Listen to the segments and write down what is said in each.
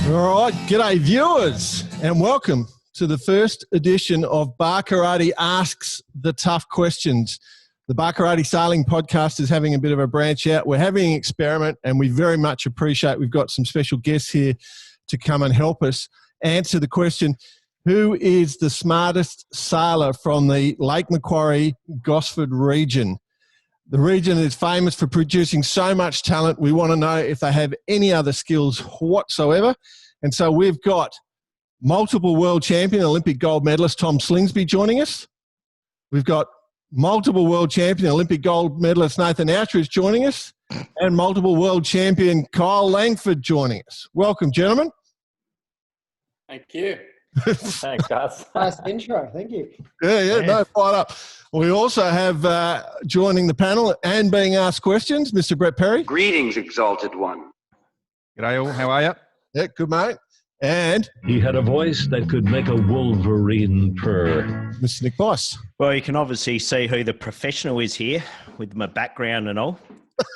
All right, g'day viewers, and welcome to the first edition of Bar Karate Asks the Tough Questions. The Bar Karate Sailing Podcast is having a bit of a branch out. We're having an experiment, and we very much appreciate we've got some special guests here to come and help us answer the question, who is the smartest sailor from the Lake Macquarie, Gosford region? The region is famous for producing so much talent. We want to know if they have any other skills whatsoever. And so we've got multiple world champion, Olympic gold medalist Tom Slingsby joining us. We've got multiple world champion, Olympic gold medalist Nathan Outridge joining us, and multiple world champion Kyle Langford joining us. Welcome, gentlemen. Thank you. Thanks, guys. Nice intro. Thank you. Yeah, no, fired up. We also have joining the panel and being asked questions, Mr. Brett Perry. Greetings, Exalted One. G'day all, how are you? Yeah, good mate. And he had a voice that could make a wolverine purr. Mr. Nick Boyce. Well, you can obviously see who the professional is here with my background and all.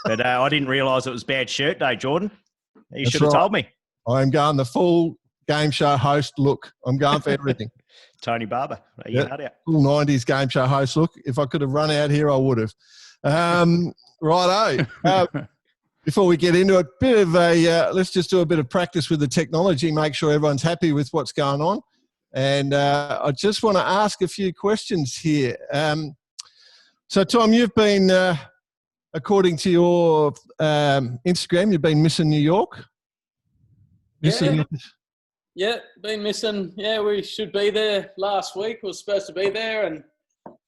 But I didn't realise it was bad shirt day, Jordan. You should have told me. I'm going the full game show host look. I'm going for everything. Tony Barber. Full 90s game show host look. If I could have run out here, I would have. Righto. Before we get into it, let's just do a bit of practice with the technology, make sure everyone's happy with what's going on. And I just want to ask a few questions here. So, Tom, you've been, according to your Instagram, you've been missing New York. Yeah, been missing. Yeah, we should be there last week. We were supposed to be there, and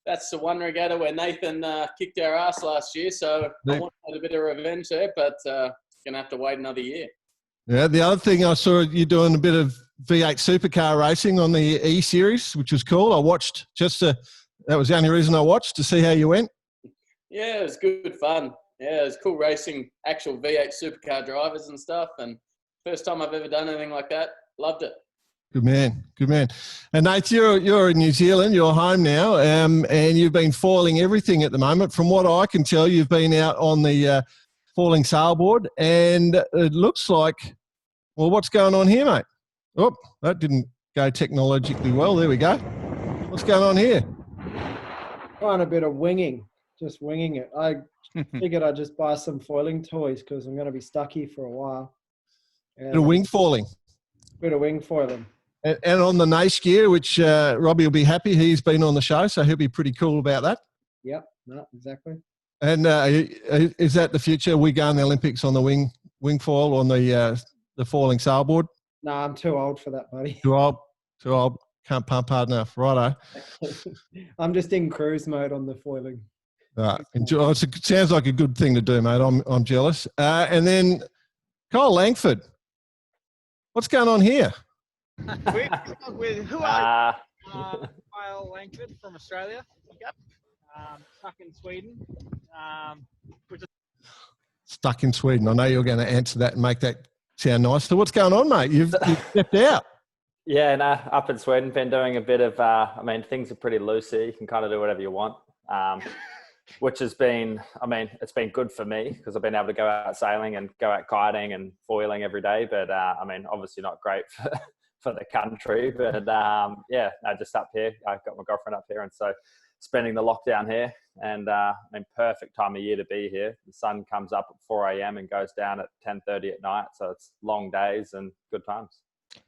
that's the one regatta where Nathan kicked our ass last year. So I want a bit of revenge there, but going to have to wait another year. Yeah, the other thing I saw you doing a bit of V8 supercar racing on the E-Series, which was cool. I watched that was the only reason I watched, to see how you went. Yeah, it was good fun. Yeah, it was cool racing actual V8 supercar drivers and stuff. And first time I've ever done anything like that. Loved it. Good man. And Nate, you're in New Zealand. You're home now, and you've been foiling everything at the moment. From what I can tell, you've been out on the foiling sailboard, and it looks like, well, what's going on here, mate? Oh, that didn't go technologically well. There we go. What's going on here? Trying a bit of winging, just winging it. I figured I'd just buy some foiling toys because I'm going to be stuck here for a while. Bit of wing foiling. Bit of wing foiling. And on the Nash gear, which Robbie will be happy. He's been on the show, so he'll be pretty cool about that. Yep, no, exactly. And is that the future? We go in the Olympics on the wing foil on the foiling sailboard? No, I'm too old for that, buddy. Too old. Can't pump hard enough. Righto. I'm just in cruise mode on the foiling. Enjoy. It sounds like a good thing to do, mate. I'm jealous. And then Kyle Langford. What's going on here? Who are you? Kyle Langford from Australia. Yep. Stuck in Sweden. Stuck in Sweden. I know you're going to answer that and make that sound nice. So what's going on, mate? You've stepped out. Yeah, up in Sweden, been doing a bit of, things are pretty loose here. You can kind of do whatever you want, which has been, it's been good for me because I've been able to go out sailing and go out kiting and foiling every day. But, obviously not great for the country. But, just up here. I've got my girlfriend up here. And so spending the lockdown here and, perfect time of year to be here. The sun comes up at 4 a.m. and goes down at 10:30 at night. So it's long days and good times.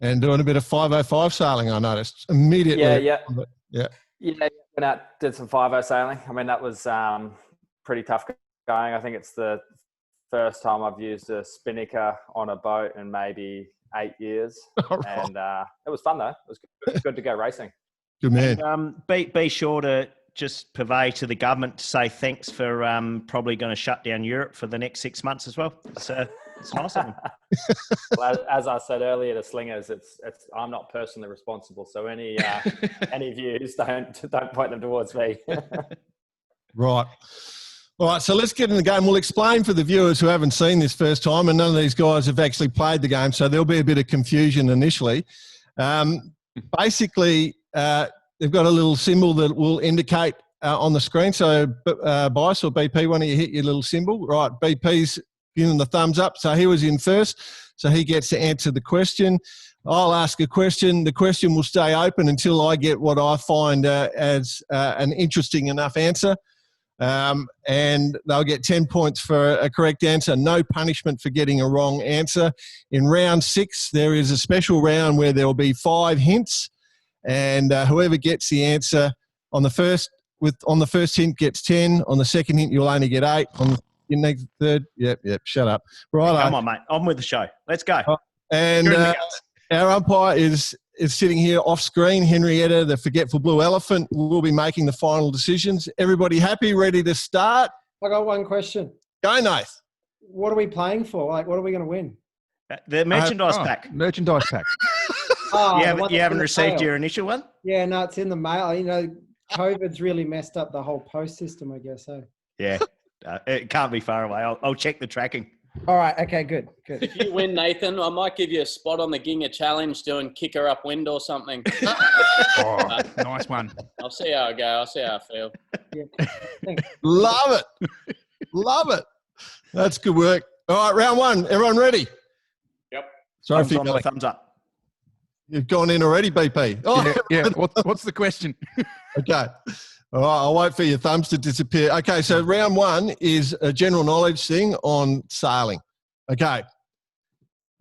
And doing a bit of 505 sailing, I noticed immediately. Yeah. Went out, did some 5.0 sailing. That was pretty tough going. I think it's the first time I've used a spinnaker on a boat in maybe 8 years. Right. And it was fun though. It was good to go racing. Good man. And, be sure to just purvey to the government to say thanks for probably going to shut down Europe for the next 6 months as well. So it's nice of them. Well, as I said earlier to Slingers, it's I'm not personally responsible. So any views, don't point them towards me. Right. All right, so let's get in the game. We'll explain for the viewers who haven't seen this first time, and none of these guys have actually played the game, so there'll be a bit of confusion initially. Basically, they've got a little symbol that will indicate on the screen. So, Bice or BP, why don't you hit your little symbol? Right, BP's giving the thumbs up. So he was in first. So he gets to answer the question. I'll ask a question. The question will stay open until I get what I find as an interesting enough answer. And they'll get 10 points for a correct answer. No punishment for getting a wrong answer. In round 6, there is a special round where there will be 5 hints. And whoever gets the answer on the first hint gets 10. On the second hint, you'll only get 8. On the next third, yep, shut up. Right. Come on, mate. On with the show. Let's go. And our umpire is sitting here off screen. Henrietta, the forgetful blue elephant, will be making the final decisions. Everybody happy, ready to start? I got one question. Go, Nath. What are we playing for? Like, what are we going to win? The merchandise pack. Merchandise pack. Oh, You haven't received your initial one? Yeah, no, it's in the mail. You know, COVID's really messed up the whole post system, I guess. So. Yeah. It can't be far away. I'll check the tracking. All right. Okay, good. If you win, Nathan, I might give you a spot on the Ginga Challenge doing kicker up wind or something. Oh, nice one. I'll see how I go. I'll see how I feel. Yeah. Love it. Love it. That's good work. All right, round 1. Everyone ready? Yep. Sorry Thumbs if on you've the thumbs up. gone in already, BP. Oh, Yeah. What's the question? okay. All right, I'll wait for your thumbs to disappear. Okay, so round 1 is a general knowledge thing on sailing. Okay.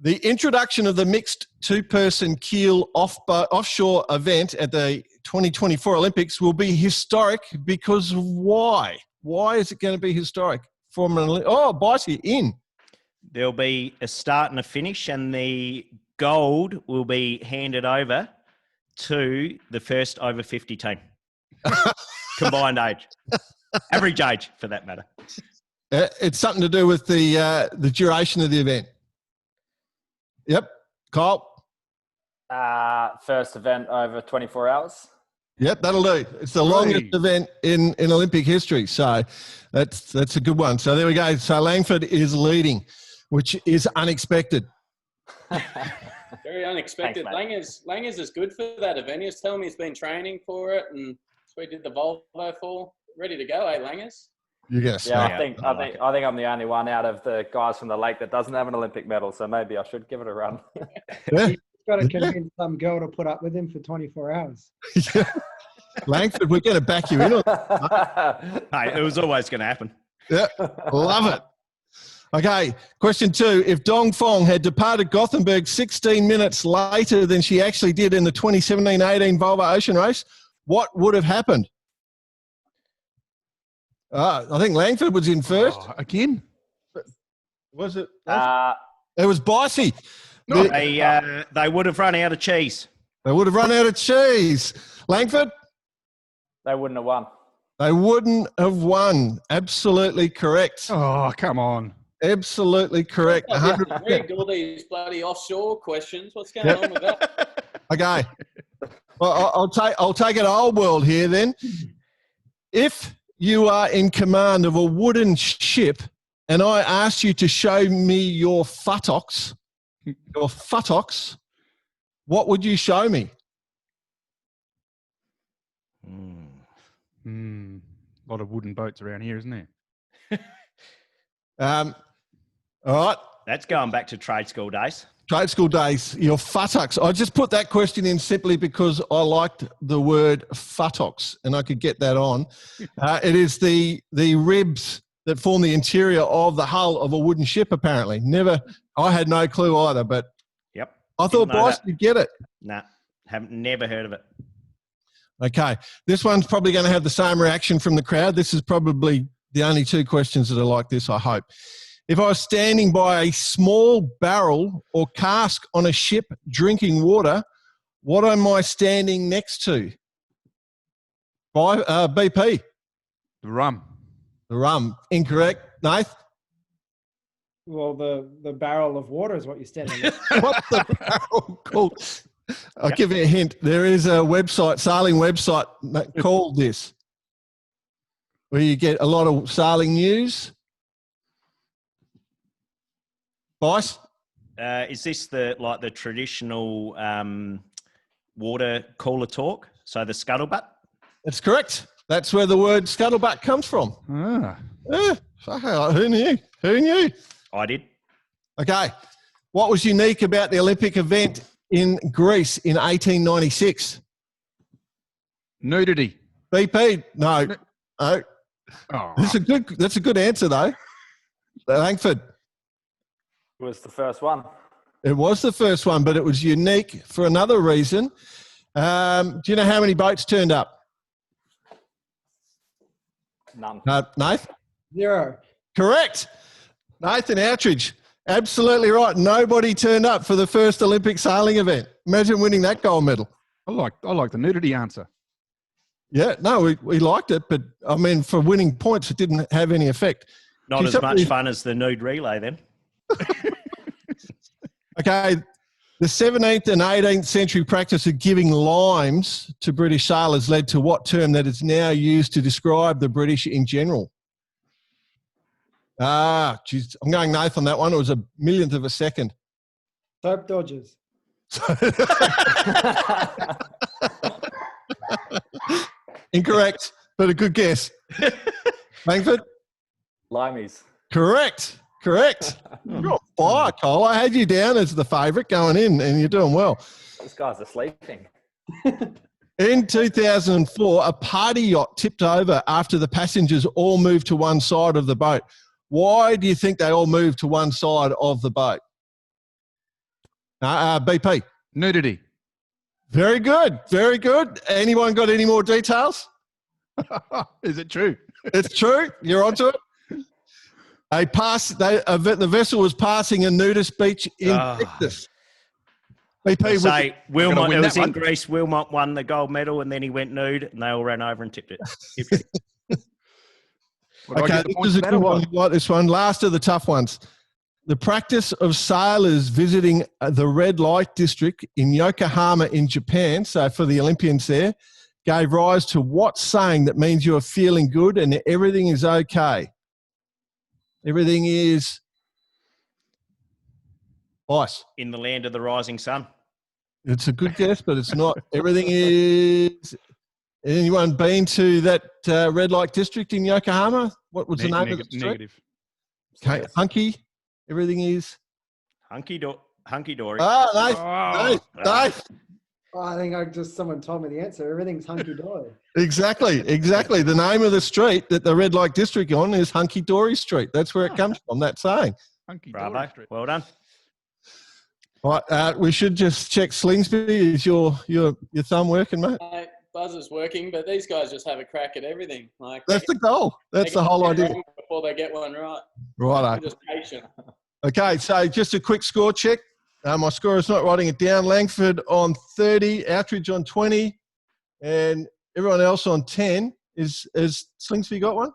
The introduction of the mixed 2-person keel offshore event at the 2024 Olympics will be historic because why? Why is it going to be historic? Bicey, in. There'll be a start and a finish, and the gold will be handed over to the first over 50 team. Combined age. Average age, for that matter. It's something to do with the duration of the event. Yep. Kyle? First event over 24 hours. Yep, that'll do. It's the longest event in Olympic history. So that's a good one. So there we go. So Langford is leading, which is unexpected. Very unexpected. Thanks, Langers is good for that event. He was telling me he's been training for it, and we did the Volvo for. Ready to go, Langers? You guess. Yeah, I think I'm the only one out of the guys from the lake that doesn't have an Olympic medal, so maybe I should give it a run. Yeah. He's got to convince some girl to put up with him for 24 hours. Langford, we're going to back you in on that. Hey, it was always going to happen. Yeah, love it. Okay, question 2. If Dong Fong had departed Gothenburg 16 minutes later than she actually did in the 2017-18 Volvo Ocean Race, what would have happened? I think Langford was in first. Oh, again? Was it? It It was Bicey. No. They would have run out of cheese. They would have run out of cheese. Langford? They wouldn't have won. They wouldn't have won. Absolutely correct. Oh, come on. Absolutely correct. 100%. Rigged all these bloody offshore questions. What's going on with that? Okay. Well, I'll take it old world here then. If you are in command of a wooden ship and I asked you to show me your futtocks, what would you show me? A lot of wooden boats around here, isn't there? All right. That's going back to trade school days. Trade school days, your futtocks. I just put that question in simply because I liked the word futtocks and I could get that on. It is the ribs that form the interior of the hull of a wooden ship, apparently. I had no clue either, but Yep. I thought Didn't know Bryce that. would get it. Nah, never heard of it. Okay. This one's probably going to have the same reaction from the crowd. This is probably the only 2 questions that are like this, I hope. If I was standing by a small barrel or cask on a ship drinking water, what am I standing next to? BP. The rum. The rum. Incorrect. Nath? Well, the barrel of water is what you're standing on. What's the barrel called? I'll give you a hint. There is a website, sailing website called this, where you get a lot of sailing news. Vice? Is this the traditional water cooler talk? So the scuttlebutt? That's correct. That's where the word scuttlebutt comes from. Ah. Yeah, who knew? Who knew? I did. Okay. What was unique about the Olympic event in Greece in 1896? Nudity. BP? No. No. Oh, That's a good answer, though. Langford. It was the first one. It was the first one, but it was unique for another reason. Do you know how many boats turned up? None. Nath? 0. Correct. Nathan Outridge. Absolutely right. Nobody turned up for the first Olympic sailing event. Imagine winning that gold medal. I like the nudity answer. Yeah, no, we liked it, but I mean, for winning points, it didn't have any effect. Not as much fun as the nude relay then. Okay, the 17th and 18th century practice of giving limes to British sailors led to what term that is now used to describe the British in general? Geez, I'm going Nath on that one. It was a millionth of a second. Soap dodgers. Incorrect, but a good guess. Langford? Limeys. Correct. You're on fire, Cole. I had you down as the favourite going in, and you're doing well. These guys are sleeping. In 2004, a party yacht tipped over after the passengers all moved to one side of the boat. Why do you think they all moved to one side of the boat? BP. Nudity. Very good. Anyone got any more details? Is it true? It's true. You're onto it. The vessel was passing a nudist beach in Texas. BP Say, Wilmot, it was in one. Greece. Wilmot won the gold medal, and then he went nude, and they all ran over and tipped it. Okay, this is a good one. You like this one. Last of the tough ones. The practice of sailors visiting the red light district in Yokohama in Japan, so for the Olympians there, gave rise to what saying that means you are feeling good and everything is okay? Everything is ice. In the land of the rising sun. It's a good guess, but it's not. Everything is... Anyone been to that red light district in Yokohama? What was the name of the district? Negative. Okay, hunky. Everything is... Hunky-dory. Nice. Oh, I think someone told me the answer. Everything's hunky-dory. Exactly. The name of the street that the red light district on is Hunky Dory Street. That's where it comes from, that saying. Bravo. Well done. Right, we should just check Slingsby. Is your thumb working, mate? Buzzer's working, but these guys just have a crack at everything. That's the goal. That's the whole idea. Before they get one right. Righto. Just patient. Okay, so just a quick score check. My scorer's not writing it down. Langford on 30, Outridge on 20, and everyone else on 10. Is Slingsby got one?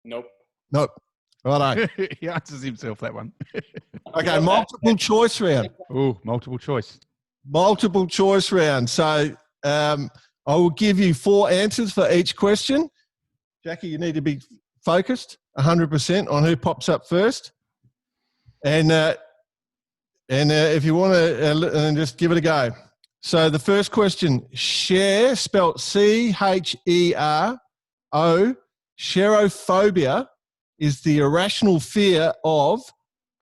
Nope. Righto. He answers himself, that one. Okay, multiple choice round. Oh, multiple choice. Multiple choice round. So I will give you 4 answers for each question. Jackie, you need to be focused 100% on who pops up first. And if you want to just give it a go. So the first question, share, spelt C-H-E-R-O, cherophobia is the irrational fear of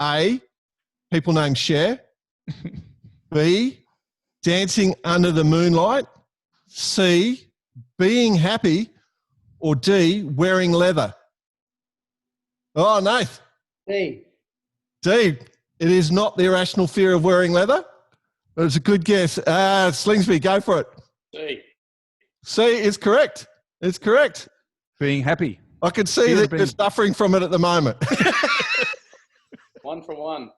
A, people named Cher, B, dancing under the moonlight, C, being happy, or D, wearing leather. Oh, Nath. D. D, it is not the irrational fear of wearing leather, but it's a good guess. Slingsby, go for it. C. C is correct. It's correct. Being happy. I can see that you're suffering from it at the moment. 1 for 1.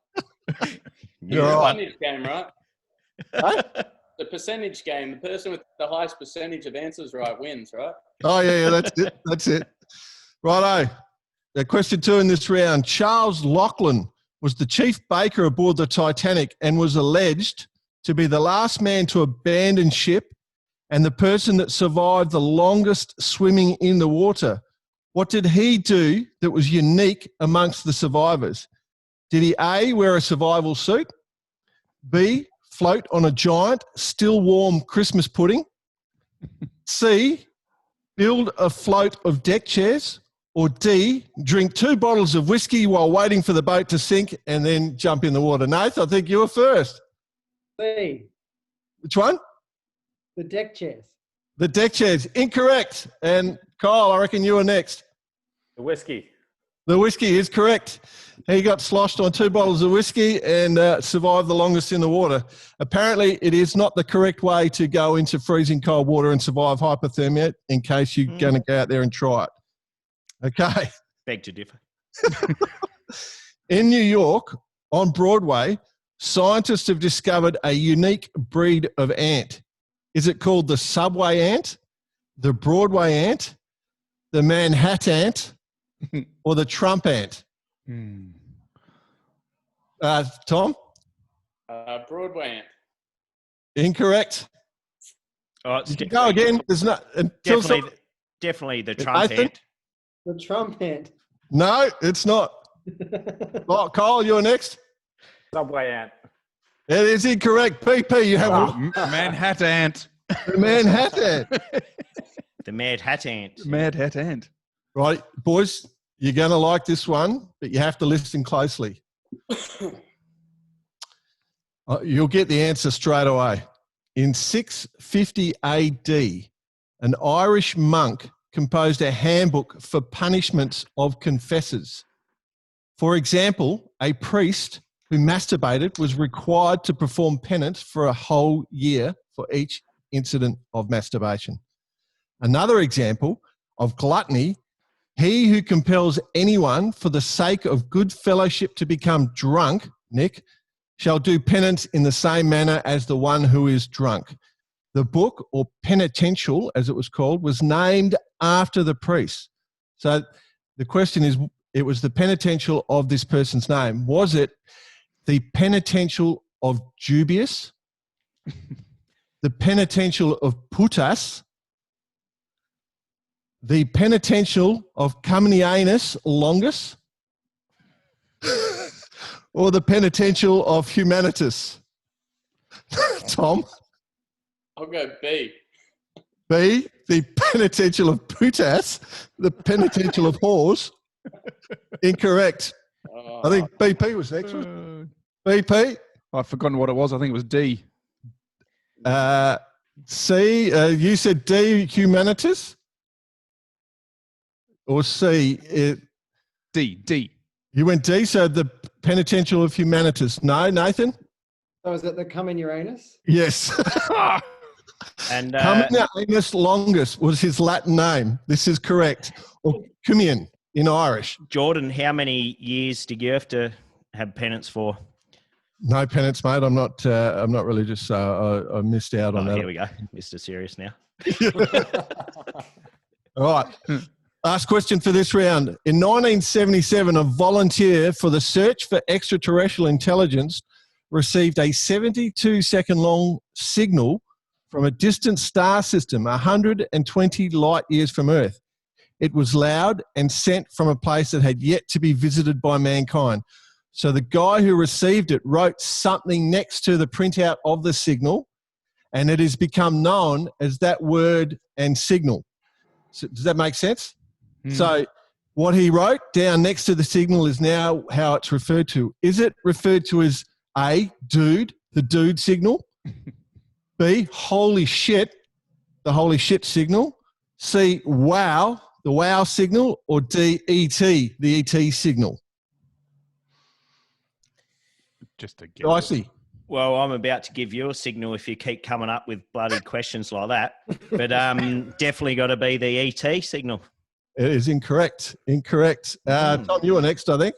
You're right. Percentage game, right? Huh? The percentage game. The person with the highest percentage of answers right wins, right? Oh, yeah, that's it. Righto. Question 2 in this round. Charles Lachlan was the chief baker aboard the Titanic and was alleged to be the last man to abandon ship and the person that survived the longest swimming in the water. What did he do that was unique amongst the survivors? Did he A, wear a survival suit, B, float on a giant, still warm Christmas pudding, C, build a float of deck chairs, Or D, drink 2 bottles of whiskey while waiting for the boat to sink and then jump in the water? Nath, I think you were first. C, Which one? the deck chairs. The deck chairs. Incorrect. And Kyle, I reckon you were next. The whiskey. The whiskey is correct. He got sloshed on 2 bottles of whiskey and survived the longest in the water. Apparently, it is not the correct way to go into freezing cold water and survive hypothermia in case you're going to go out there and try it. Okay. Beg to differ. In New York, on Broadway, scientists have discovered a unique breed of ant. Is it called the subway ant, the Broadway ant, the Manhattan ant, or the Trump ant? Tom? Broadway ant. Incorrect. Oh, it's You can go again. There's not until definitely the Trump Nathan? ant. The Trump ant. No, it's not. Oh, Kyle, you're next. Subway ant. It is incorrect. PP, you have Manhattan ant. the Manhattan. The Mad Hat ant. Mad Hat ant. Right, boys, you're going to like this one, but you have to listen closely. You'll get the answer straight away. In 650 AD, an Irish monk composed a handbook for punishments of confessors. For example, a priest who masturbated was required to perform penance for a whole year for each incident of masturbation. Another example of gluttony: he who compels anyone for the sake of good fellowship to become drunk, Nick, shall do penance in the same manner as the one who is drunk. The book, or penitential as it was called, was named after the priest. So the question is, it was the penitential of this person's name. Was it the penitential of Dubious, the penitential of Putas, the penitential of Cominianus Longus, or the penitential of Humanitas? Tom? I'll go B. B, the penitential of Putas, the penitential of whores. Incorrect. I think BP was next. BP? I've forgotten what it was. I think it was D. C, you said D, Humanitas? Or C? D. You went D, so the penitential of Humanitas. No, Nathan? So is it the Come Uranus? Yes. And Cominianus Longus was his Latin name. This is correct. Or Cumian in Irish. Jordan, how many years did you have to have penance for? No penance, mate. I'm not religious, so I missed out on that. Here we go. Mr. Serious now. All right. Last question for this round. In 1977, a volunteer for the Search for Extraterrestrial Intelligence received a 72-second long signal from a distant star system 120 light years from Earth. It was loud and sent from a place that had yet to be visited by mankind. So the guy who received it wrote something next to the printout of the signal, and it has become known as that word and signal. So, does that make sense? So what he wrote down next to the signal is now how it's referred to. Is it referred to as A, dude, the dude signal? B, holy shit, the holy shit signal? C, wow, the wow signal? Or D, ET, the ET signal? Just a guess. Dicey. Well, I'm about to give you a signal if you keep coming up with bloody questions like that. But definitely got to be the ET signal. It is incorrect. Incorrect. Tom, you were next, I think.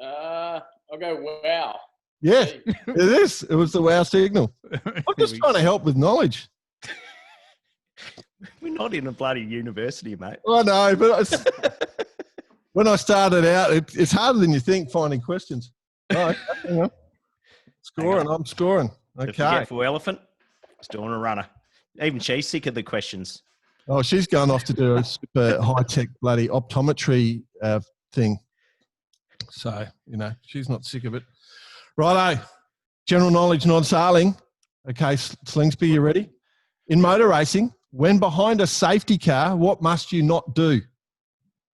I'll go wow. Yeah, it is. It was the wow signal. I'm just trying to help with knowledge. We're not in a bloody university, mate. I know, but when I started out, it's harder than you think finding questions. Right, hang on. Scoring, I'm scoring. The Okay. forgetful elephant is doing a runner. Even she's sick of the questions. Oh, she's going off to do a super high-tech bloody optometry thing. So, she's not sick of it. Righto. General knowledge, non-sailing. Okay, Slingsby, you ready? In motor racing, when behind a safety car, what must you not do?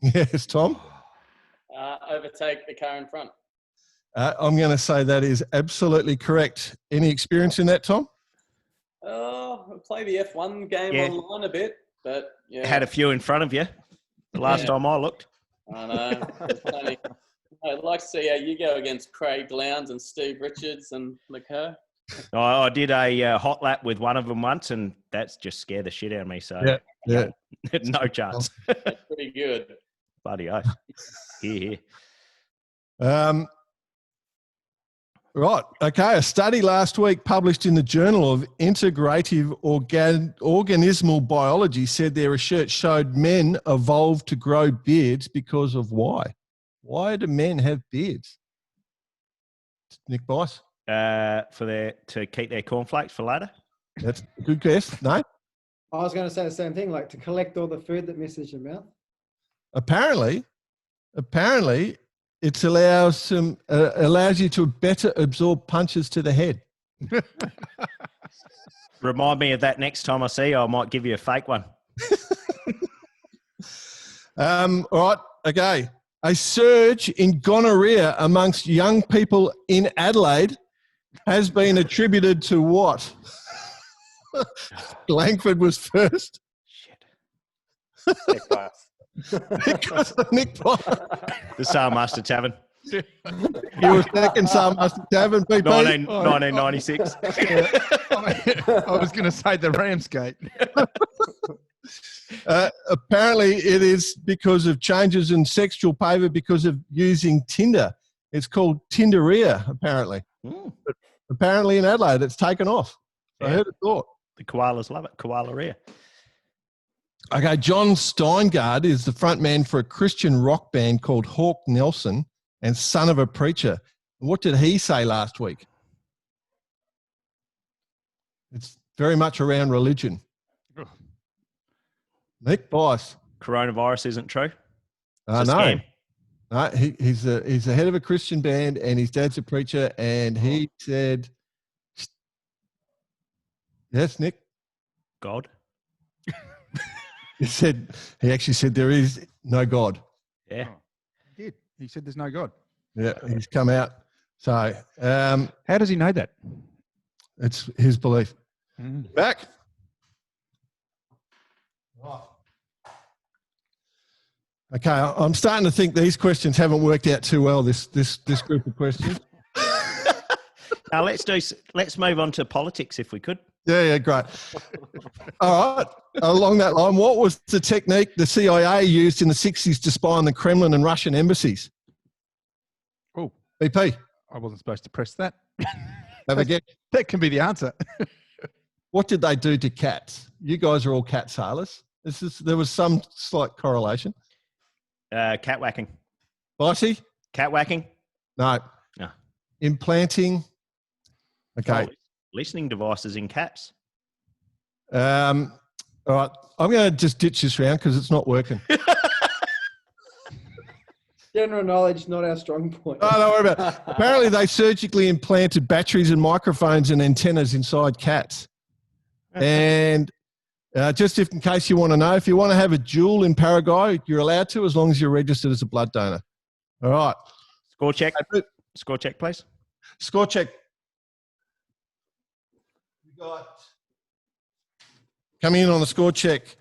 Yes, Tom. Overtake the car in front. I'm going to say that is absolutely correct. Any experience in that, Tom? Oh, I play the F1 game Yeah. online a bit, but yeah. Had a few in front of you the last Yeah. time I looked. I know. It's funny. I'd like to see how you go against Craig Lowndes and Steve Richards and McCurr. I did a hot lap with one of them once, and that's just scared the shit out of me. So Yeah. no chance. That's pretty good. Bloody oath. Here. Right. Okay. A study last week published in the Journal of Integrative Organismal Biology said their research showed men evolved to grow beards because of why? Why do men have beards? Nick Bice? To keep their cornflakes for later. That's a good guess. No? I was going to say the same thing, like to collect all the food that misses your mouth. Apparently, it allows you to better absorb punches to the head. Remind me of that next time I see you. I might give you a fake one. All right. Okay. A surge in gonorrhea amongst young people in Adelaide has been attributed to what? Langford was first. Shit. Nick Bice. Because of Nick Bice. The Salmaster Tavern. He was second, Salmaster Tavern, PP. 1996. I was going to say the Ramsgate. Apparently, it is because of changes in sexual behavior because of using Tinder. It's called Tinderia, apparently. But apparently in Adelaide, it's taken off. I heard it thought. The koalas love it. Koala-ria. Okay, John Steingard is the frontman for a Christian rock band called Hawk Nelson and son of a preacher. What did he say last week? It's very much around religion. Nick Bice. Coronavirus isn't true. I It's a know. scam. No, he's the head of a Christian band and his dad's a preacher, and he said, yes, Nick? God. He actually said there is no God. Yeah. He did. He said there's no God. Yeah, he's come out. So How does he know that? it's his belief. Back. Okay, I'm starting to think these questions haven't worked out too well. This group of questions. Now let's move on to politics if we could. Yeah, great. All right. Along that line, what was the technique the CIA used in the 60s to spy on the Kremlin and Russian embassies? Oh, BP, I wasn't supposed to press that. have a guess. That can be the answer. What did they do to cats? You guys are all cat sailors. There was some slight correlation. Cat whacking. Bossy? Cat whacking. No. No. Implanting. Okay. Oh, listening devices in cats. All right. I'm going to just ditch this round because it's not working. General knowledge, not our strong point. Oh, don't worry about it. Apparently, they surgically implanted batteries and microphones and antennas inside cats. And just in case you want to know, if you want to have a duel in Paraguay, you're allowed to as long as you're registered as a blood donor. All right. Score check. Score check, please. Score check. We got coming in on the score check.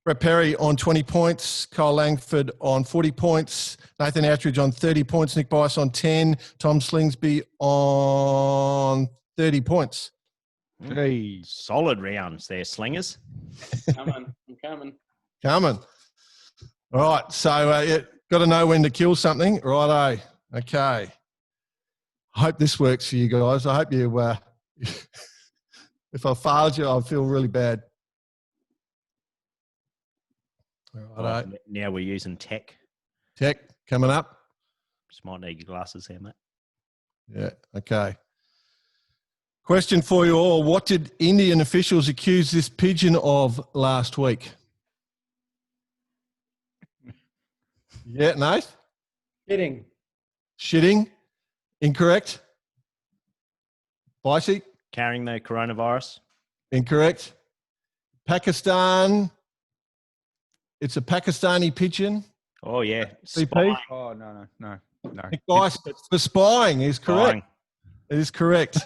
Brett Perry on 20 points, Kyle Langford on 40 points, Nathan Outridge on 30 points, Nick Bice on 10, Tom Slingsby on 30 points. Hey. Solid rounds there, slingers. I'm coming. Coming. All right, so got to know when to kill something. Righto. Okay. I hope this works for you guys. I hope you, if I failed you, I feel really bad. Righto. Now we're using tech. Tech coming up. Just might need your glasses here, mate. Yeah, okay. Question for you all. What did Indian officials accuse this pigeon of last week? Yeah, Nate? Kidding. Shitting? Incorrect. Bicey? Carrying the coronavirus. Incorrect. Pakistan. It's a Pakistani pigeon Oh, yeah. CP? Spying. Oh, no. Guys, for spying is correct. Spying. It is correct.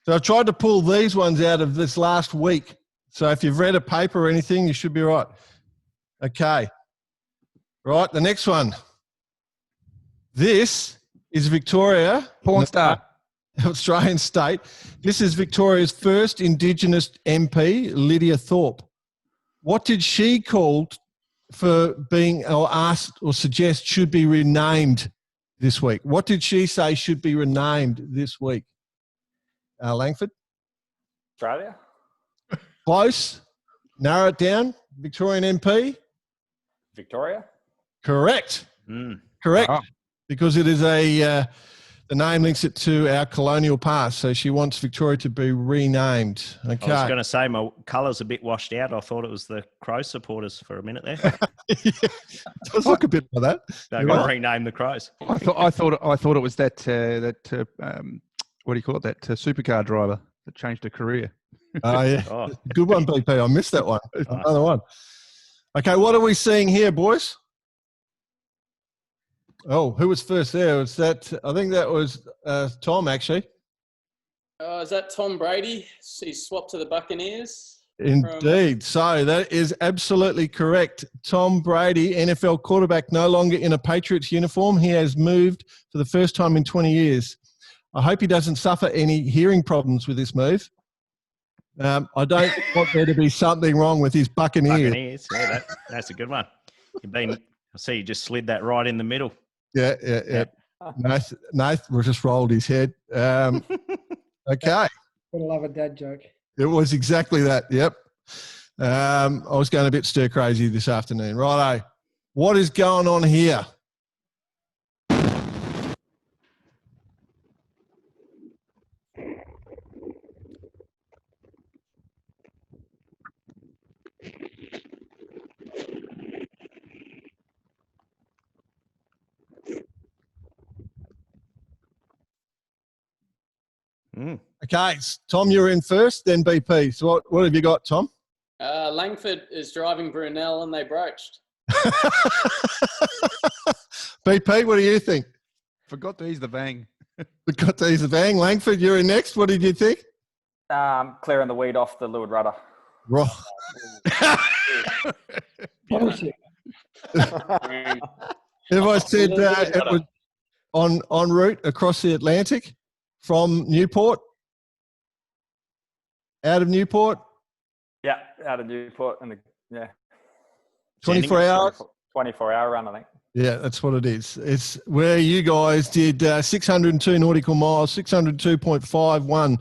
So I tried to pull these ones out of this last week. So if you've read a paper or anything, you should be right. Okay. Right, the next one. This is Victoria. Porn star. Australian state. This is Victoria's first Indigenous MP, Lydia Thorpe. What did she call for being or asked or suggest should be renamed this week? What did she say should be renamed this week? Langford? Australia? Close. Narrow it down. Victorian MP? Victoria? Correct. Mm. Correct. Oh. Because it is the name links it to our colonial past. So she wants Victoria to be renamed. Okay. I was going to say my colour's a bit washed out. I thought it was the Crows supporters for a minute there. Yeah, does look a bit like that. They're You're going to right. rename the Crows. I thought it was that what do you call it? That supercar driver that changed her career. Oh, yeah. Oh, Good one, BP. I missed that one. Another one. Okay, what are we seeing here, boys? Oh, who was first there? Was that? I think that was Tom, actually. Is that Tom Brady? He's swapped to the Buccaneers. Indeed. So that is absolutely correct. Tom Brady, NFL quarterback, no longer in a Patriots uniform. He has moved for the first time in 20 years. I hope he doesn't suffer any hearing problems with this move. I don't want there to be something wrong with his Buccaneers. Buccaneers. Yeah, that's a good one. I see you just slid that right in the middle. Yeah. Nath just rolled his head. Okay. Gotta love a dad joke. It was exactly that. Yep. I was going a bit stir crazy this afternoon. Righto. What is going on here? Mm. Okay, Tom, you're in first, then BP. So what have you got, Tom? Langford is driving Brunel and they broached. BP, what do you think? Forgot to ease the bang. We got to use the bang. Langford, you're in next. What did you think? Clearing the weed off the leeward rudder. Right. Bullshit. If I said it was en route across the Atlantic from Newport, out of Newport, Yeah, out of Newport and 24 hours. 24-hour run, I think. Yeah, that's what it is. It's where you guys did 602 nautical miles, 602.51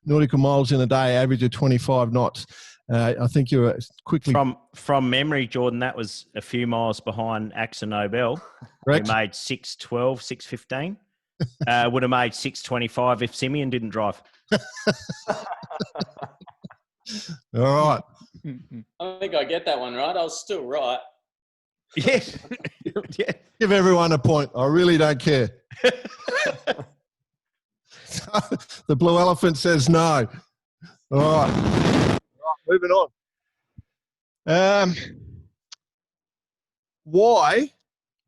nautical miles in a day, average of 25 knots. I think you were quickly... From memory, Jordan, that was a few miles behind Axel Nobel. Correct. We made 6:12, 6:15. Would have made 6:25 if Simeon didn't drive. All right. I think I get that one right. I was still right. Yeah. Yeah. Give everyone a point. I really don't care. The blue elephant says no. All right. Moving on. Why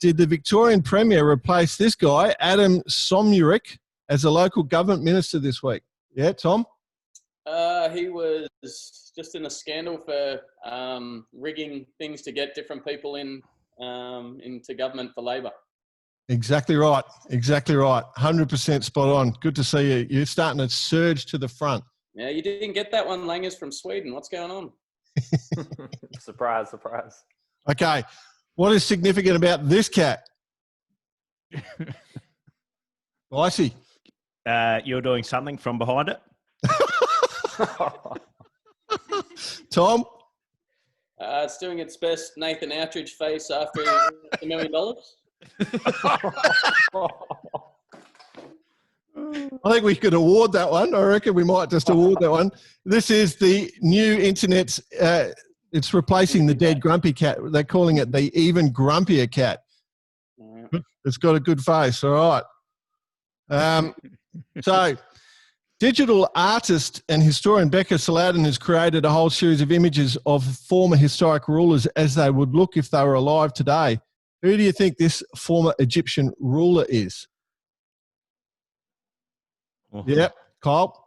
did the Victorian Premier replace this guy, Adam Somyurek, as a local government minister this week? Yeah, Tom? He was just in a scandal for rigging things to get different people into government for Labor. Exactly right. Exactly right. 100% spot on. Good to see you. You're starting to surge to the front. Yeah, you didn't get that one, Langers from Sweden. What's going on? Surprise, surprise. Okay. What is significant about this cat? Icy. You're doing something from behind it. Tom? It's doing its best Nathan Outridge face after $1 million. I think we could award that one. I reckon we might just award that one. This is the new internet's, it's replacing the dead grumpy cat. They're calling it the even grumpier cat. It's got a good face. All right. So digital artist and historian Becca Saladin has created a whole series of images of former historic rulers as they would look if they were alive today. Who do you think this former Egyptian ruler is? Oh. Yep, Kyle.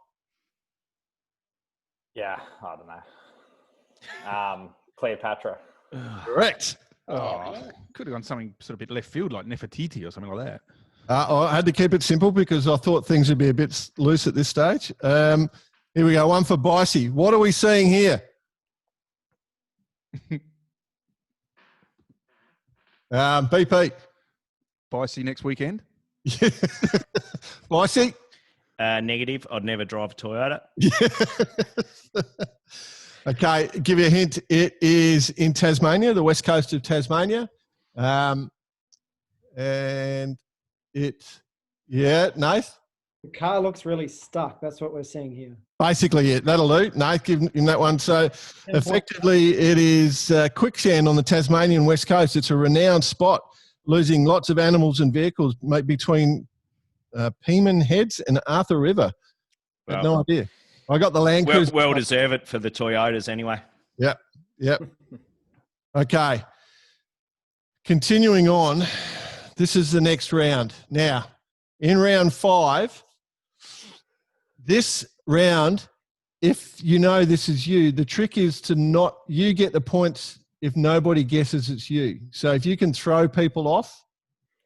Yeah, I don't know. Cleopatra. Correct. Oh, could have gone something sort of bit left field like Nefertiti or something like that. I had to keep it simple because I thought things would be a bit loose at this stage. Here we go. One for Bicey. What are we seeing here? BP. Bicey next weekend. Bicey. Negative. I'd never drive a Toyota. Okay, give you a hint. It is in Tasmania, the west coast of Tasmania. And Nath? The car looks really stuck. That's what we're seeing here. Basically it. That'll do. Nath, give him that one. So effectively it is quicksand on the Tasmanian west coast. It's a renowned spot, losing lots of animals and vehicles between Peman Heads and Arthur River. I had no idea. I got the Land Cruiser. Well deserve it for the Toyotas anyway. Yep. Okay. Continuing on, this is the next round. Now, in round 5, this round, if you know this is you, the trick is to not, you get the points if nobody guesses it's you. So if you can throw people off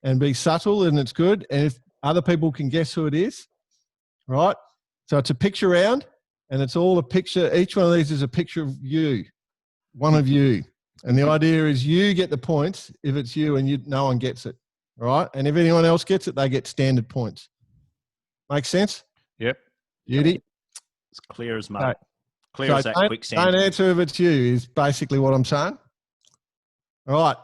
and be subtle, then it's good. And if other people can guess who it is, right? So it's a picture round, and it's all a picture. Each one of these is a picture of you, one of you. And the idea is you get the points if it's you and no one gets it, right? And if anyone else gets it, they get standard points. Make sense? Yep. Beauty. It's clear as mud. Okay. Clear So as that don't quicksand. answer if it's you is basically what I'm saying. All right.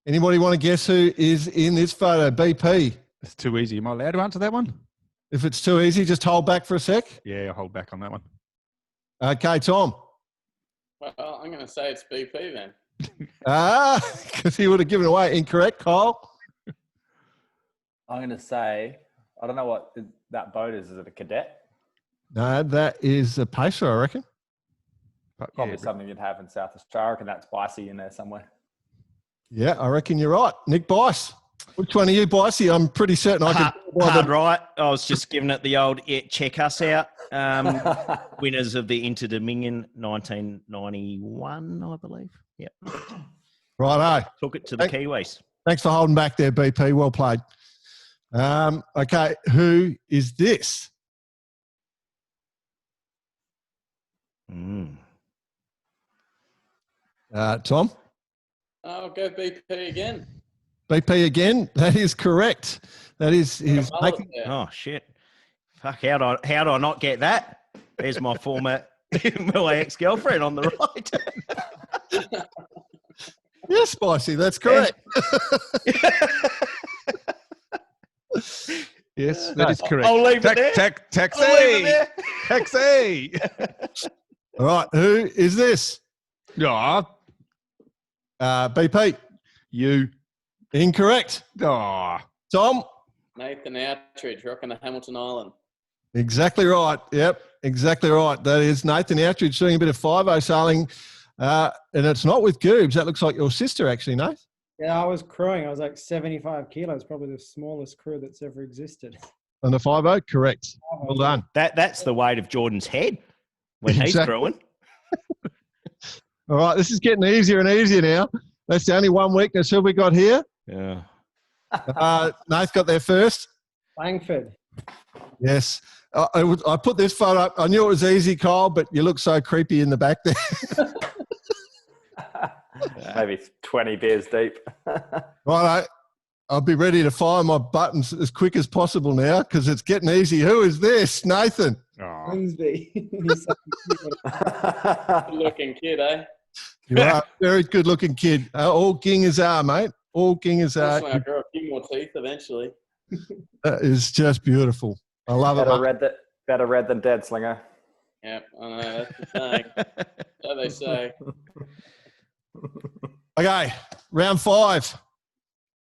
Anybody want to guess who is in this photo? BP. It's too easy. Am I allowed to answer that one? If it's too easy, just hold back for a sec. Yeah, I'll hold back on that one. Okay, Tom. Well, I'm going to say it's BP then. Because he would have given away. Incorrect, Kyle. I'm going to say, I don't know what that boat is. Is it a cadet? No, that is a pacer, I reckon. But, Probably yeah, something you'd have in South Australia. I reckon that's Bicey in there somewhere. Yeah, I reckon you're right. Nick Bice. Which one are you, Bicey? I'm pretty certain I could. Hard right. I was just giving it the old check us out. Winners of the Inter-Dominion 1991, I believe. Yep. Righto. Took it to the Kiwis. Thanks for holding back there, BP. Well played. Okay, who is this? Tom? I'll go BP again. BP again. That is correct. That is his. Oh shit! Fuck! How do I not get that? There's my former, my ex-girlfriend on the right. Yes, Spicy. That's correct. yes, that is correct. I'll leave it there. Taxi. Taxi. All right. Who is this? Oh, BP. you. Incorrect. Oh. Tom. Nathan Outridge, rocking the Hamilton Island. Exactly right. Yep, exactly right. That is Nathan Outridge doing a bit of 5-0 sailing, and it's not with Goobs. That looks like your sister, actually, Nate. Yeah, I was crewing. I was like 75 kilos, probably the smallest crew that's ever existed. On the 5-0, correct. Well done. That's the weight of Jordan's head when he's Exactly. growing. All right, this is getting easier and easier now. That's the only one weakness. Who we got here? Yeah. Nath got there first. Langford. Yes. I put this photo up. I knew it was easy, Kyle, but you look so creepy in the back there. Maybe 20 beers deep. Right, I'll be ready to fire my buttons as quick as possible now because it's getting easy. Who is this? Nathan. Oh. Grimsby. Good-looking kid, eh? You are a very good-looking kid. All gingers are, mate. All gingers are. I'll grow a few more teeth eventually. That is just beautiful. I love it. mate. Better red than dead, Slinger. Yep, I know, that's the saying. So they say. Okay, round 5.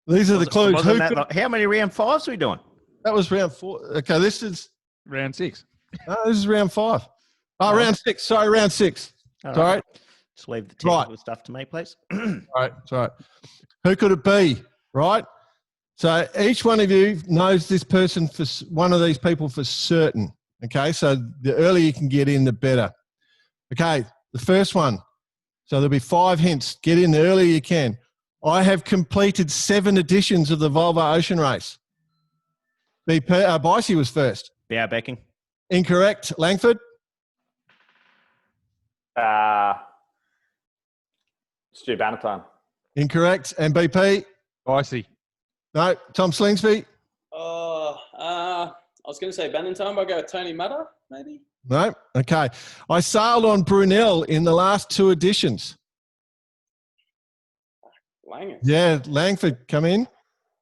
These are the clues. Wasn't that how many round 5s are we doing? That was round 4. Okay, this is Round 6. this is round 5. Oh, round 6. Sorry, round 6. All Sorry. Just leave the technical Right. stuff to me, please. All right, it's all right. Who could it be? Right. So each one of you knows this person for one of these people for certain. Okay. So the earlier you can get in, the better. Okay. The first one. So there'll be 5 hints. Get in the earlier you can. I have completed 7 editions of the Volvo Ocean Race. Bicey was first. Bow backing. Incorrect. Langford? Stu Bannatyne. Incorrect. And BP? Icy. No. Tom Slingsby? I was going to say Bannatyne, but I'll go with Tony Mutter, maybe. No. Okay. I sailed on Brunel in the last 2 editions. Langer. Yeah. Langford, come in.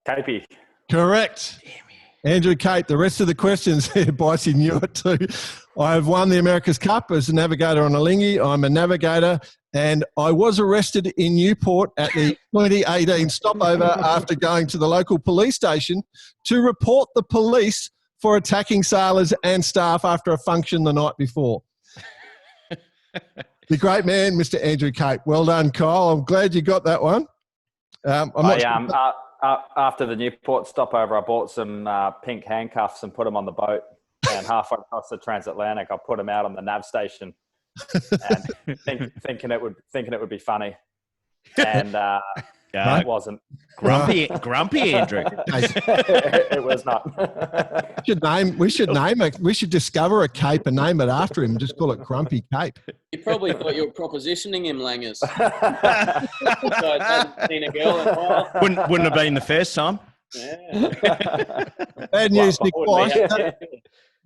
Capey. Correct. Andrew Cape, the rest of the questions here, Bicey knew it too. I have won the America's Cup as a navigator on a Lingy. I'm a navigator, and I was arrested in Newport at the 2018 stopover after going to the local police station to report the police for attacking sailors and staff after a function the night before. The great man, Mr. Andrew Cape. Well done, Kyle. I'm glad you got that one. After the Newport stopover, I bought some pink handcuffs and put them on the boat. And halfway across the transatlantic, I put them out on the nav station, and thinking it would be funny, and it wasn't. Grumpy Andrew. It was not. We should discover a cape and name it after him and just call it Grumpy Cape. You probably thought you were propositioning him, Langers. So I hadn't seen a girl in a while. Wouldn't have been the first time. Yeah. Bad news, Nick Well, Bice.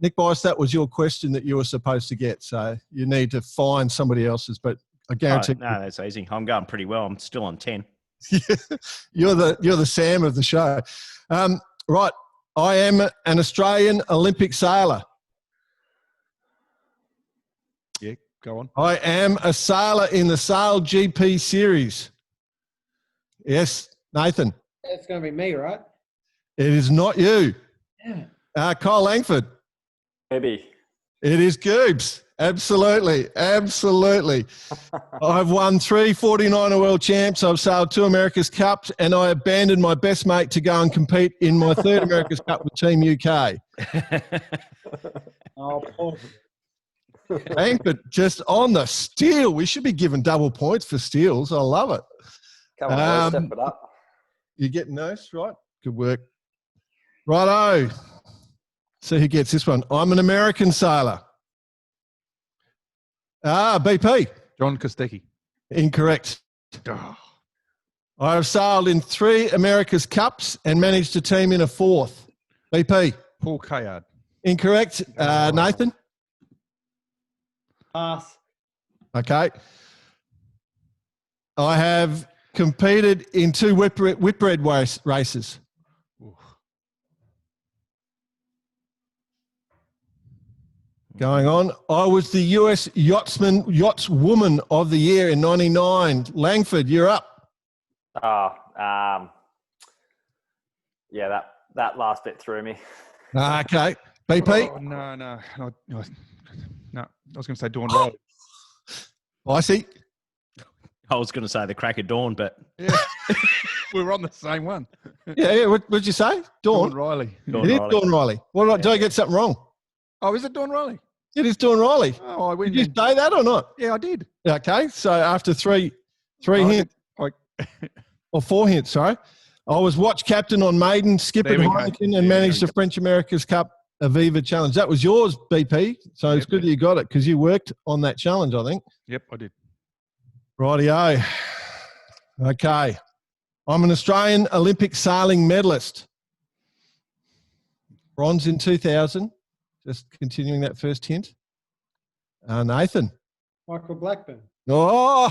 Nick Bice, that was your question that you were supposed to get. So you need to find somebody else's, but I guarantee No, that's easy. I'm going pretty well. I'm still on 10. you're the Sam of the show. Right. I am an Australian Olympic sailor. Yeah, go on. I am a sailor in the Sail GP series. Yes, Nathan. It's going to be me, right? It is not you. Yeah. Kyle Langford. Maybe. It is Goobs. Absolutely. I've won 3 49er world champs. I've sailed 2 America's Cups, and I abandoned my best mate to go and compete in my 3rd America's Cup with Team UK. Oh, poor. Langford just on the steal. We should be given double points for steals. I love it. Come on, boys, step it up. You're getting those, right? Good work. Righto. See who gets this one. I'm an American sailor. BP. John Kostecki. Incorrect. Oh, I have sailed in 3 America's Cups and managed to team in a 4th. BP. Paul Kayard. Incorrect. Nathan. Pass. Okay. I have competed in 2 whitbread races. Oof. Going on. I was the US Yachtswoman of the Year in 99. Langford, you're up. Yeah, that last bit threw me. Okay. BP. Oh, no. I was going to say Dawn Riley. I see. I was going to say the crack of dawn, but Yeah. We were on the same one. Yeah. What did you say? Dawn Dawn. Riley. Dawn It is Riley. Dawn Riley. Did I get something wrong? Oh, is it Dawn Riley? It is Dawn Riley. Oh, I win. Did you then. say that or not? Yeah, I did. Okay. So after three I hints, did. or 4 hints, sorry. I was watch captain on Maiden, skipper There we go. Heineken, There and we managed go. the French America's Cup Aviva Challenge. That was yours, BP. So it's Yep. good that you got it because you worked on that challenge, I think. Yep, I did. Rightio. Okay. I'm an Australian Olympic sailing medalist. Bronze in 2000. Just continuing that first hint. Nathan. Michael Blackburn. Oh,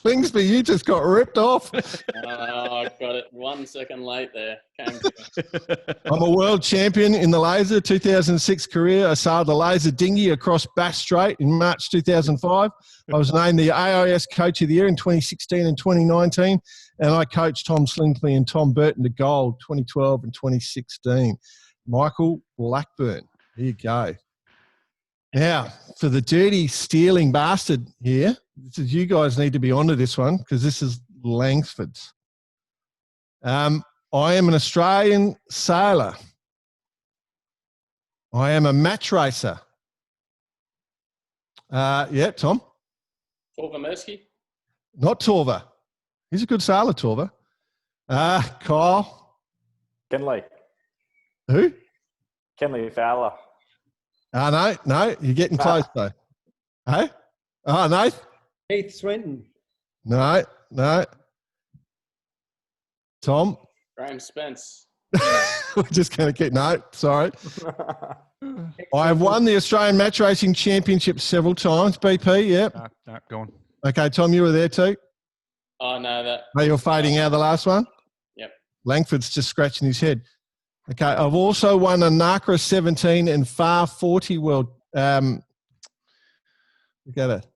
Slingsby, you just got ripped off. I got it 1 second late there. Came to I'm a world champion in the laser 2006 career. I sailed the laser dinghy across Bass Strait in March 2005. I was named the AIS Coach of the Year in 2016 and 2019. And I coached Tom Slingsby and Tom Burton to gold 2012 and 2016. Michael Blackburn. There you go. Now, for the dirty stealing bastard here, this is, you guys need to be onto this one because this is Langford's. I am an Australian sailor. I am a match racer. Yeah, Tom? Torva Mersky. Not Torva. He's a good sailor, Torva. Kyle? Kenley. Who? Kenley Fowler. No, you're getting close though. Hey? Oh, no? Heath Swinton. No. Tom? Graham Spence. We're just going to keep, no, sorry. I have won the Australian Match Racing Championship several times, BP, yep. No, go on. Okay, Tom, you were there too? Oh, no, that. Oh, you're fading out the last one? Yep. Langford's just scratching his head. Okay, I've also won a NACRA 17 and FAR 40 world. We got it.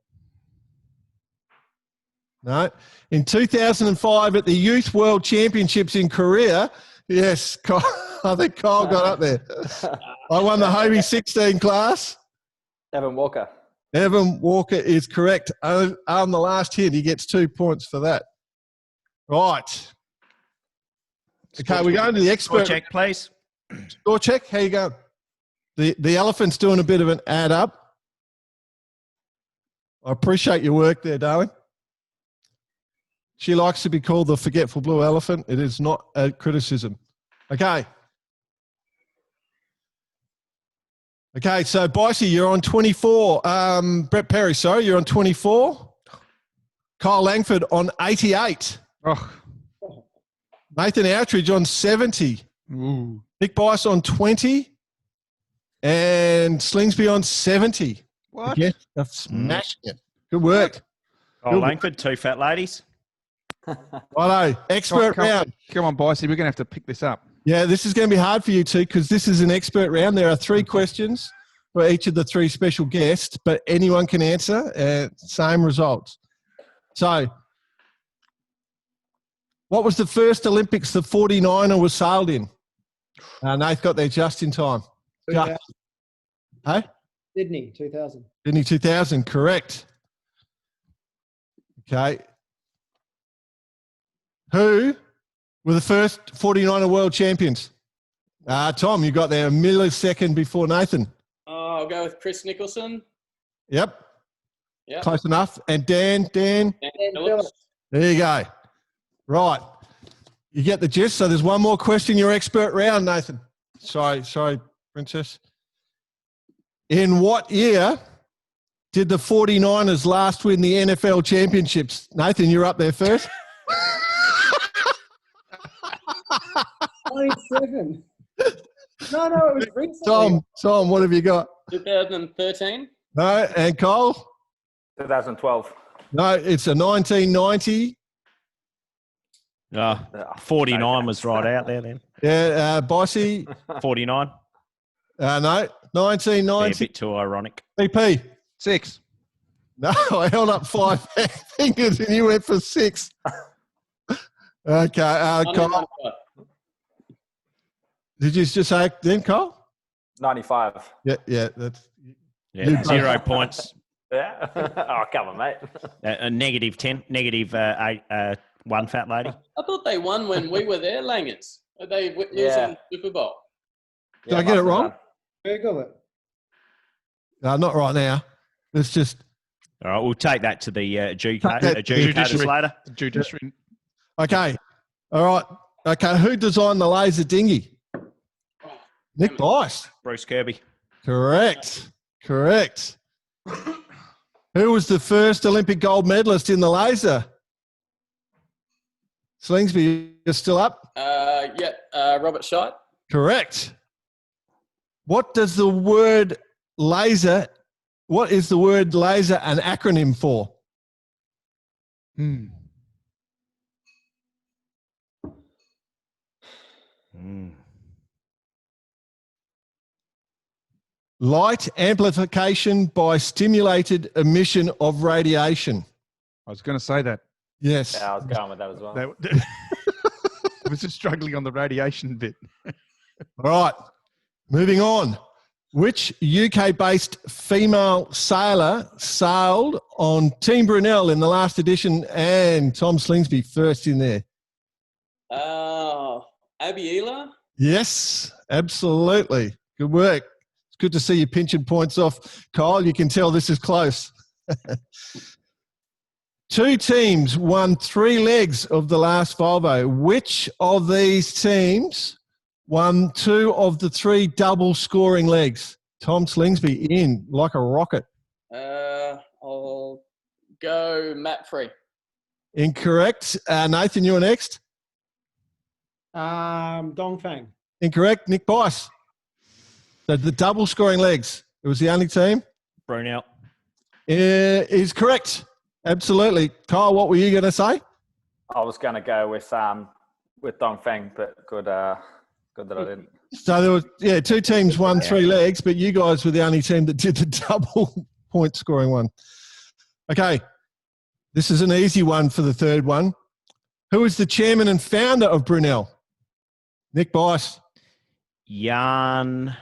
No. In 2005 at the Youth World Championships in Korea, yes, I think Kyle got up there. I won the Hobie 16 class. Evan Walker. Evan Walker is correct. On the last hit, he gets 2 points for that. Right. Okay, we're going to the Score expert. check, please. Score check. How you going? The elephant's doing a bit of an add up. I appreciate your work there, darling. She likes to be called the forgetful blue elephant. It is not a criticism. Okay. Okay, so Bicey, you're on 24. Brett Perry, sorry, you're on 24. Kyle Langford on 88. Oh. Nathan Outridge on 70. Ooh. Nick Bice on 20. And Slingsby on 70. What? Again, I'm smashing it. Good work. Oh, Langford, 2 fat ladies. Righto, expert round. Come on, Bicey, we're going to have to pick this up. Yeah, this is going to be hard for you two because this is an expert round. There are 3 questions for each of the 3 special guests, but anyone can answer. Same results. So, what was the first Olympics the 49er was sailed in? Nath got there just in time. Just. Hey? Sydney, 2000. Sydney 2000, correct. Okay. Who were the first 49er world champions? Tom, you got there a millisecond before Nathan. Oh, I'll go with Chris Nicholson. Yep. Yep. Close enough. And Dan, Dan Phillips. there you go. Right. You get the gist. So there's one more question, your expert round, Nathan. Sorry, Princess. In what year did the 49ers last win the NFL championships? Nathan, you're up there first. 97. No, it was recently. Tom, what have you got? 2013. No, and Cole? 2012. No, it's a 1990. 49 was right out there then. Yeah, Bossy? 49. No, Yeah, a 1990. bit too ironic. BP? 6. No, I held up 5 fingers and you went for 6. Okay, Cole. Did you just say then, Cole? 95. Yeah, that's... Yeah, 0 points. Yeah. Oh, come on, mate. A negative 10, negative 1 fat lady. I thought they won when we were there, Langers. Are they losing Yeah. Super Bowl? Did I get it wrong? Google it. Not right now. Let's just... All right, we'll take that to the adjudicators Judiciary. later. Judiciary. Okay. All right. Okay, who designed the laser dinghy? Nick Bice. Bruce Kirby. Correct. Who was the first Olympic gold medalist in the laser? Slingsby, you're still up? Robert Scheidt. Correct. What is the word laser an acronym for? Light amplification by stimulated emission of radiation. I was going to say that. Yes. Yeah, I was going with that as well. I was just struggling on the radiation bit. All right. Moving on. Which UK-based female sailor sailed on Team Brunel in the last edition? And Tom Slingsby first in there. Abby Ela? Yes, absolutely. Good work. It's good to see you pinching points off, Kyle. You can tell this is close. 2 teams won 3 legs of the last Volvo. Which of these teams won 2 of the 3 double scoring legs? Tom Slingsby in like a rocket. I'll go Matt Free. Incorrect. Nathan, you're next. Dongfang. Incorrect. Nick Bice. So the double scoring legs. It was the only team. Brunel. Is correct. Absolutely. Kyle, what were you going to say? I was going to go with Dongfeng, but good that I didn't. So there was 2 teams won 3 legs, but you guys were the only team that did the double point scoring one. Okay, this is an easy one for the third one. Who is the chairman and founder of Brunel? Nick Bice. Jan.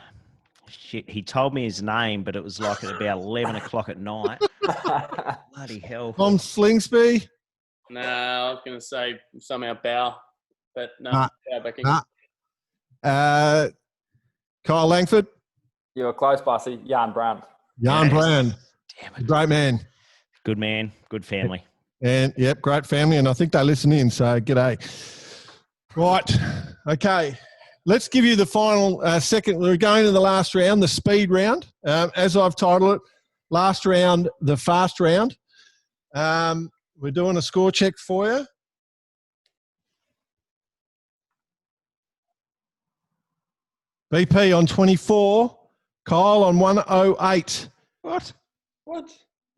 Shit, he told me his name, but it was like at about 11 o'clock at night. Bloody hell. Tom Slingsby. No, I was going to say somehow Bow, but no. Nah. Bow backing. Kyle Langford. You were close, Bossy. Jan Brand. Jan Brand. Damn it. Great man. Good man. Good family. And, yep, great family. And I think they listen in, so g'day. Right. Okay. Let's give you the final second. We're going to the last round, the speed round. As I've titled it, last round, the fast round. We're doing a score check for you. BP on 24, Kyle on 108. What?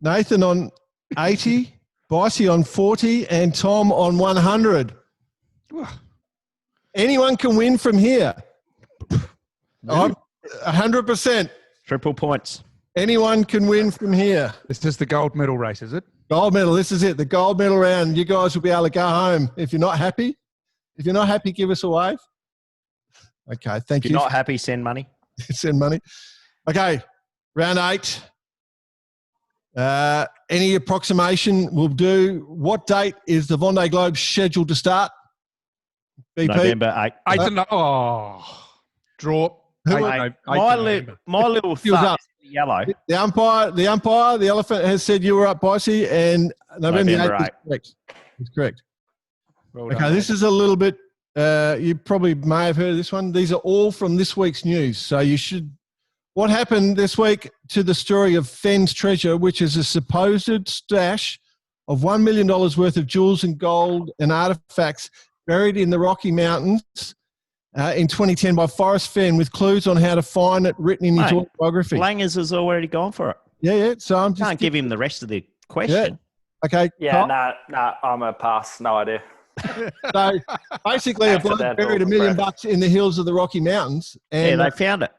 Nathan on 80, Bicey on 40, and Tom on 100. Anyone can win from here. 100%. Triple points. Anyone can win from here. This is the gold medal race, is it? Gold medal. This is it. The gold medal round. You guys will be able to go home. If you're not happy, give us a wave. Okay, thank If you. you're not happy, send money. Send money. Okay, round 8. Any approximation will do. What date is the Vendée Globe scheduled to start? BP? November 8. 8 to draw. Who- My little He was thumb up. is yellow. The umpire, the elephant has said you were up, Bicey, and November 8th is correct. It's correct. Well done, Okay, mate. this is a little bit, you probably may have heard of this one. These are all from this week's news. So you should, what happened this week to the story of Fenn's Treasure, which is a supposed stash of $1 million worth of jewels and gold and artifacts buried in the Rocky Mountains in 2010 by Forrest Fenn, with clues on how to find it written in his Mate, autobiography. Langers has already gone for it. Yeah. So I'm just Can't give him the rest of the question. okay. Yeah, Kyle? no, I'm a pass. No idea. So basically, a bloke Accidental buried $1 million breath. in the hills of the Rocky Mountains, and Yeah, they found it.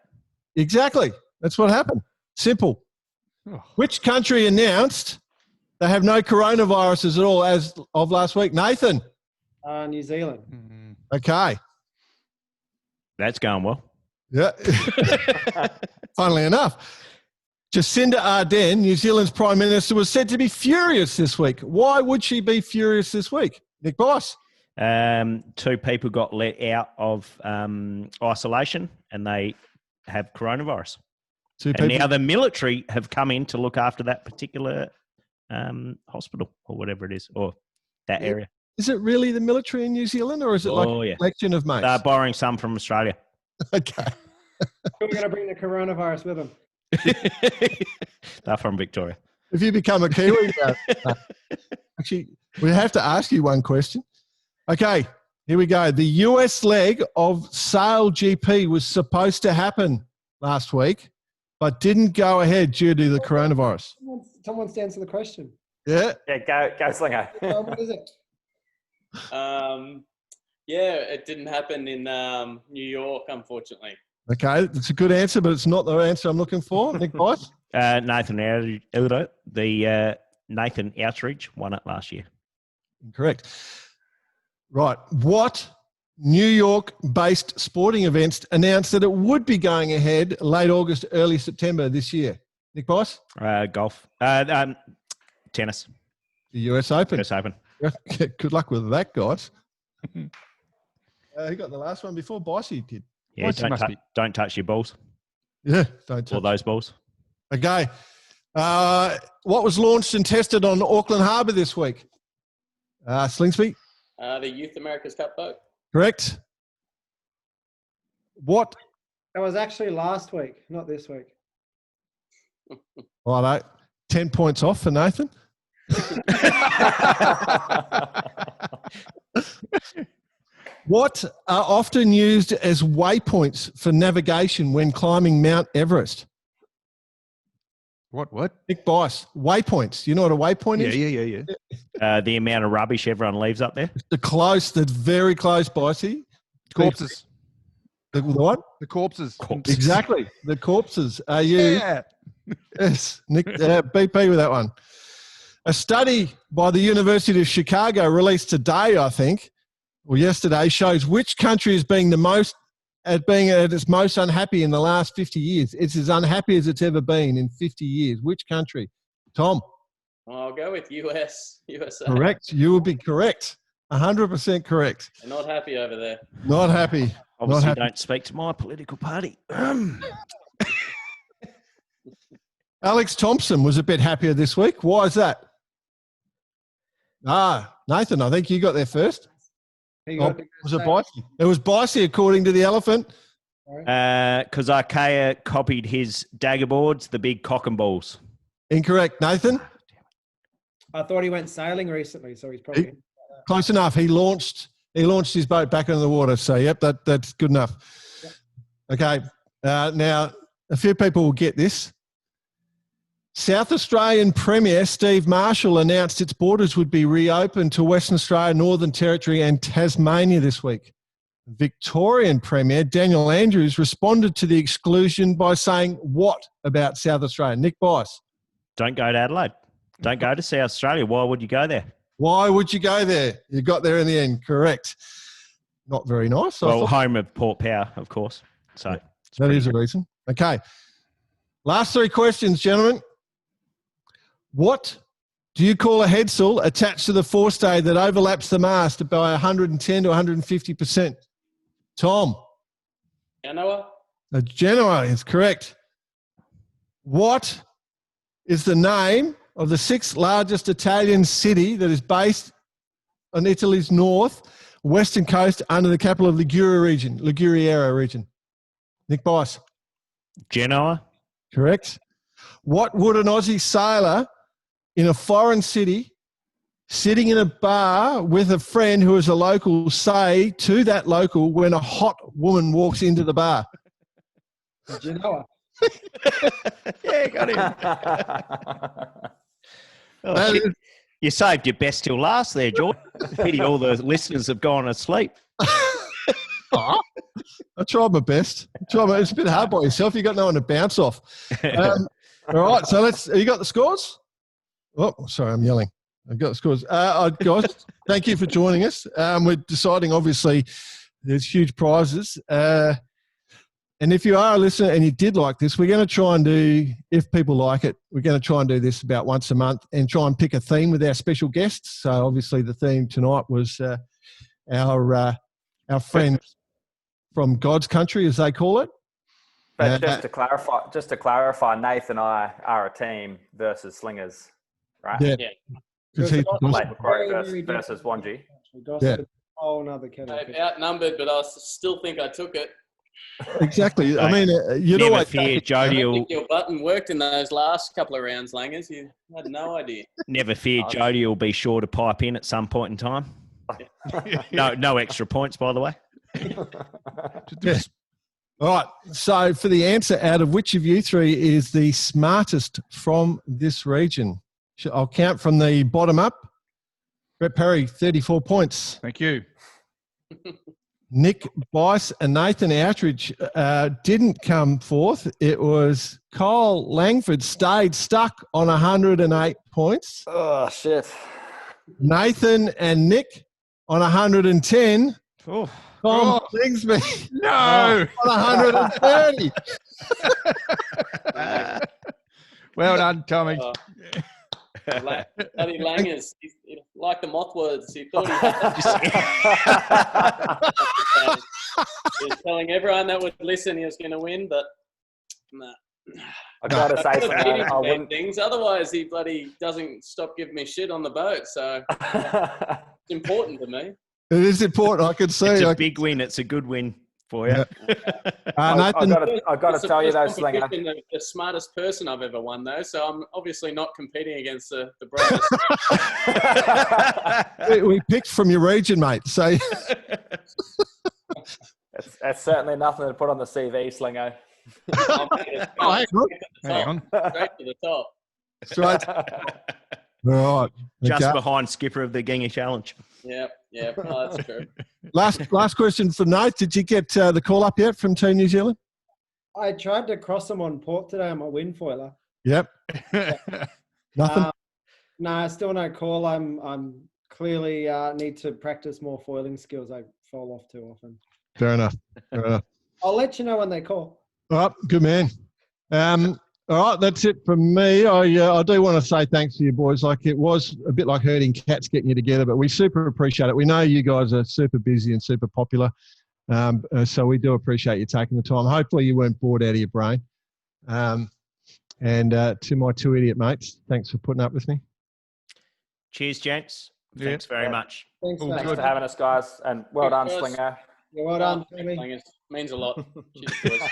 exactly that's what happened. Simple. Oh. Which country announced they have no coronaviruses at all as of last week? Nathan. New Zealand. Okay. That's going well. Yeah. Funnily enough, Jacinda Ardern, New Zealand's Prime Minister, was said to be furious this week. Why would she be furious this week? Nick Bice. 2 people got let out of isolation and they have coronavirus. 2 And people. now the military have come in to look after that particular hospital or whatever it is, or that Yeah. area. Is it really the military in New Zealand, or is it like Oh, yeah. a collection of mates? They're borrowing some from Australia. Okay. We're going to bring the coronavirus with them. They're from Victoria. If you become a Kiwi, actually, we have to ask you one question. Okay, here we go. The US leg of Sail GP was supposed to happen last week, but didn't go ahead due to the coronavirus. Someone wants to answer the question. Yeah. Yeah, go Slinger. What is it? Yeah, it didn't happen in New York, unfortunately. Okay, that's a good answer, but it's not the answer I'm looking for. Nick Bice? Nathan Outreach won it last year. Correct. Right. What New York-based sporting events announced that it would be going ahead late August, early September this year? Nick Boyce? Golf. Tennis. The US Open. US Open. Good luck with that, guys. Who got the last one before? Boycey did. Yeah, don't touch your balls. Yeah, don't touch. Or those balls. Okay. What was launched and tested on Auckland Harbour this week? Slingsby? The Youth America's Cup boat. Correct. What? That was actually last week, not this week. Righto. 10 points off for Nathan. What are often used as waypoints for navigation when climbing Mount Everest? What? Nick Bice. Waypoints. You know what a waypoint is? Yeah. The amount of rubbish everyone leaves up there. That's very close, Bicey. Corpses. The what? The corpses. Exactly. The corpses. Are you? Yeah. Yes. Nick, BP with that one. A study by the University of Chicago released today, I think, or yesterday, shows which country is being at its most unhappy in the last 50 years. It's as unhappy as it's ever been in 50 years. Which country? Tom? I'll go with USA. Correct. You will be correct. 100% correct. They're not happy over there. Not happy. Obviously, Not happy. don't speak to my political party. Alex Thompson was a bit happier this week. Why is that? Nathan, I think you got there first. Was it Bicey? It was Bicey, according to the elephant. Because Archaea copied his dagger boards, the big cock and balls. Incorrect. Nathan? I thought he went sailing recently, so he's probably... Close enough. He launched his boat back into the water. So, yep, that's good enough. Okay. Now, a few people will get this. South Australian Premier Steve Marshall announced its borders would be reopened to Western Australia, Northern Territory and Tasmania this week. Victorian Premier Daniel Andrews responded to the exclusion by saying what about South Australia? Nick Bice. Don't go to Adelaide. Don't go to South Australia. Why would you go there? Why would you go there? You got there in the end. Correct. Not very nice. Well, home of Port Power, of course. So that is a reason. Okay. Last three questions, gentlemen. What do you call a headsail attached to the forestay that overlaps the mast by 110 to 150%? Tom? Genoa? Genoa is correct. What is the name of the sixth largest Italian city that is based on Italy's western coast under the capital of Liguria region? Nick Bice? Genoa? Correct. What would an Aussie sailor in a foreign city, sitting in a bar with a friend who is a local, say to that local when a hot woman walks into the bar? Genoa. Yeah, got him. You saved your best till last there, George. Pity all the listeners have gone asleep. I tried my best. It's a bit hard by yourself. You got no one to bounce off. All right, so you got the scores? Oh, sorry, I'm yelling. I've got the scores. Guys, thank you for joining us. We're deciding, obviously, there's huge prizes. And if you are a listener and you did like this, we're going to try and do, if people like it, we're going to try and do this about once a month and try and pick a theme with our special guests. So obviously the theme tonight was our friends from God's country, as they call it. But just to clarify, Nath and I are a team versus Slingers, right? Yeah. Like Macquarie versus Wanji. Yeah. Whole other category. Outnumbered, but I still think I took it. Exactly. I mean, you'd Never always fear, I Jody don't will think your button worked in those last couple of rounds, Langers. You had no idea. never fear, Jody will be sure to pipe in at some point in time. No extra points, by the way. Yes. All right. So for the answer, out of which of you three is the smartest from this region? I'll count from the bottom up. Brett Perry, 34 points. Thank you. Nick Bice and Nathan Outridge didn't come forth. It was Kyle Langford stayed stuck on 108 points. Oh, shit. Nathan and Nick on 110. Oh, Tom Bigsby. No. 130. Well done, Tommy. Bloody Langers, he's like the moth words. He thought he was telling everyone that would listen he was going to win, but nah. I got to say, Beating Slinger, I bad wouldn't. things. Otherwise, he bloody doesn't stop giving me shit on the boat. So it's important to me. It is important. I can see. it's a I- big win. It's a good win for you. Yeah. Uh, Nathan, I got It's to the tell you first though, Slinger. competition the smartest person I've ever won, though. So I'm obviously not competing against the brightest. we picked from your region, mate. So That's certainly nothing to put on the CV, Slinger. I'm straight Oh, hang on. to the Hang top. on. Straight to the top. straight. All right. Just Okay. behind skipper of the Gingy Challenge. Yeah, no, that's true. Last question for Nate. Did you get the call up yet from Team New Zealand? I tried to cross them on port today on my wind foiler. Yep. Nothing. No, still no call. I'm clearly need to practice more foiling skills. I fall off too often. Fair enough. Fair enough. I'll let you know when they call. All right, good man. All right, that's it from me. I do want to say thanks to you boys. Like, it was a bit like herding cats getting you together, but we super appreciate it. We know you guys are super busy and super popular, so we do appreciate you taking the time. Hopefully you weren't bored out of your brain. And to my two idiot mates, thanks for putting up with me. Cheers, gents. Yeah. Thanks very much. Thanks, All mate. Thanks for having us, guys, and well done, Cheers. Slinger. Yeah, well done, Tommy. Means a lot. Cheers, boys.